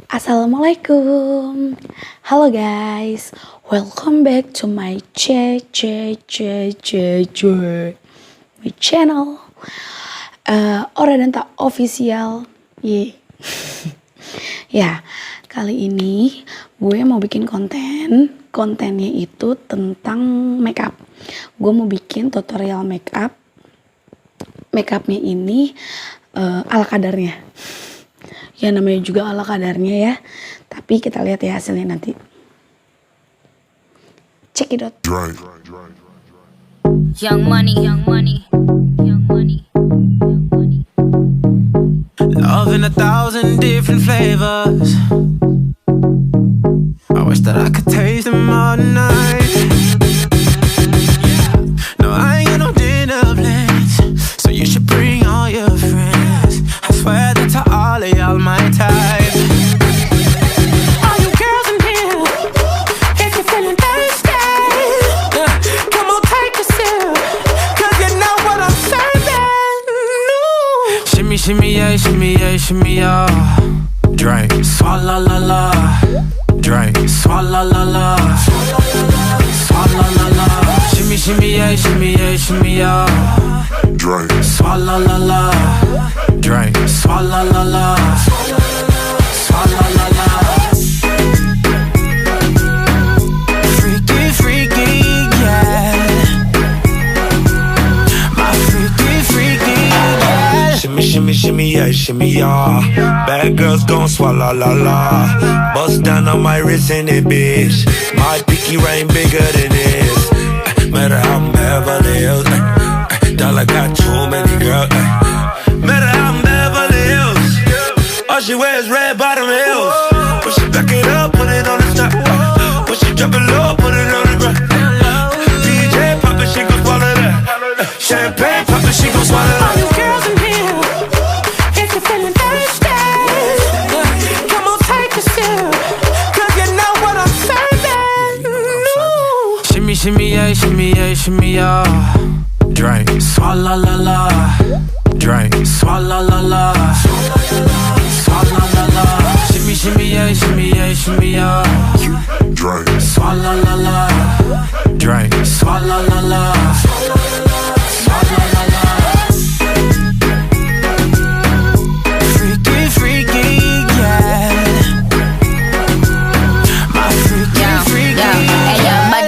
Assalamualaikum. Halo guys, welcome back to my channel. Ora dan tak official. Ya, kali ini gue mau bikin kontennya itu tentang makeup. Gue mau bikin tutorial makeup. Makeupnya ini alakadarnya. Ya namanya juga alakadarnya ya. Tapi kita lihat ya hasilnya nanti. Check it out. Young money. Love in 1,000 different flavors. I wish that I could taste them all night. No, I ain't got no dinner plans, so you should bring all your friends. I swear that to all of y'all my type. All you girls in here, if you're feeling thirsty, come on take a sip, 'cause you know what I'm serving. Shimmy, shimmy, yeah, shimmy, yeah, shimmy, yeah. Drink, swalla la la. Drink, swalla la la. Swalla la la. Shimmy, shimmy, yeah, shimmy, yeah, shimmy, yeah. Drink, swalla la la. Drink, swalla la la. Swalla la la. Freaky, freaky, yeah. My freaky, yeah. Shimmy, shimmy, shimmy, yeah, shimmy, yeah. Bad girls gon' swallow la la. Bust down on my wrist in it, bitch. My pinky ring bigger than this. Matter how I'm Beverly Hills. Dollar got too many girls. Matter how I'm Beverly Hills. All she wears red bottom heels. When she back it up, put it on the top. When she drop it low, put it on the ground. DJ pop it, she gon' swallow that. Champagne pop it, she gon' swallow that. All you girls in here, if you're feeling thirsty, come on take a sip, 'cause you know what I'm serving. Shimmy, shimmy, yeah, shimmy, yeah, shimmy, yeah. Drink, swalla la la. Drink, swalla la la. Swalla la la. Shimmy, shimmy, yeah, shimmy, yeah, shimmy, yeah. Drink, swalla la la. Drink, swalla la la. Swalla la la. Freaky, freaky, yeah. My freaky, yeah.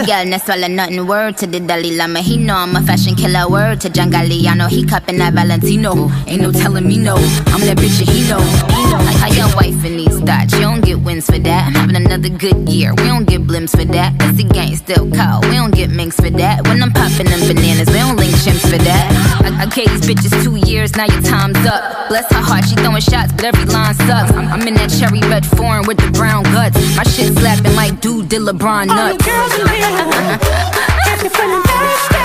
Girl, na swallow nothing. Word to the Dalai Lama, he know I'm a fashion killer. Word to John Galliano, he cupping that Valentino. Ain't no telling me no, I'm that bitch and he know. Like how your wife in these thoughts, you don't get wins for that. I'm having another good year, we don't get blimps for that. Cause the gang still cold, we don't get minks for that. When I'm popping them bananas, we don't link chimps for that. I gave these bitches 2 years, now your time's up. Bless her heart, she throwing shots, but every line sucks. I'm in that cherry red foreign with the brown guts. My shit slapping like dude did LeBron nuts. If you're feeling thirsty,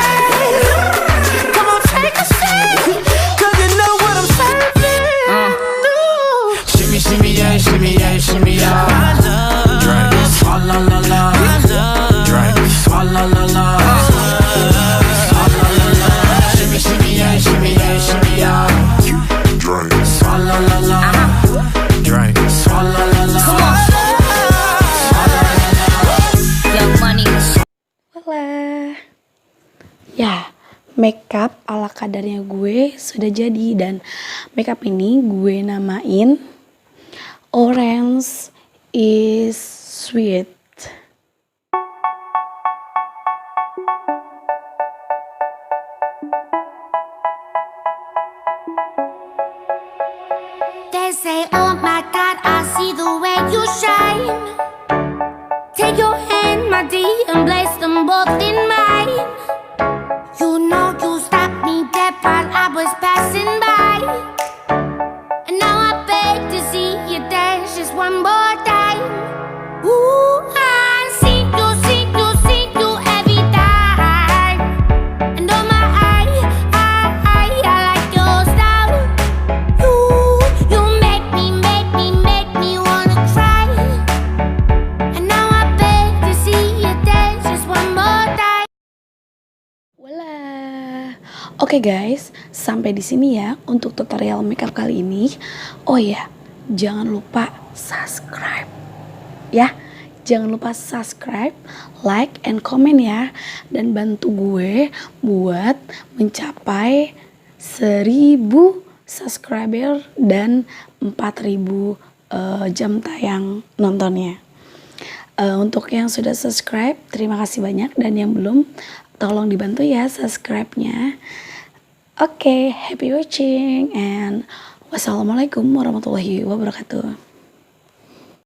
come on take a sip, 'cause you know what I'm serving. Shimmy, shimmy, yeah, shimmy, yeah, shimmy, yeah. Drink, swalla la la. Drink, swalla la la. Swalla la la. Shimmy, shimmy, yeah, shimmy, yeah, shimmy, yeah. Drink, swalla la la. Drink, swalla la la. Young money. Ya, makeup ala kadarnya gue sudah jadi. Dan makeup ini gue namain Orange is Sweet. They say, oh my God, I see the way you shine. Take your hand, my dear, and place them both in mine. You know you stopped me dead while I was passing by. And now I beg to see you dance just one more time. Ooh, I see you every time. And oh my, I like your style. You make me wanna cry. And now I beg to see you dance just one more time. Oke guys, sampai di sini ya untuk tutorial makeup kali ini. Oh ya, jangan lupa subscribe ya. Jangan lupa subscribe, like, and comment ya. Dan bantu gue buat mencapai 1000 subscriber dan 4000 jam tayang nontonnya. Untuk yang sudah subscribe, terima kasih banyak. Dan yang belum, tolong dibantu ya subscribe-nya. Oke, happy watching and wassalamualaikum warahmatullahi wabarakatuh.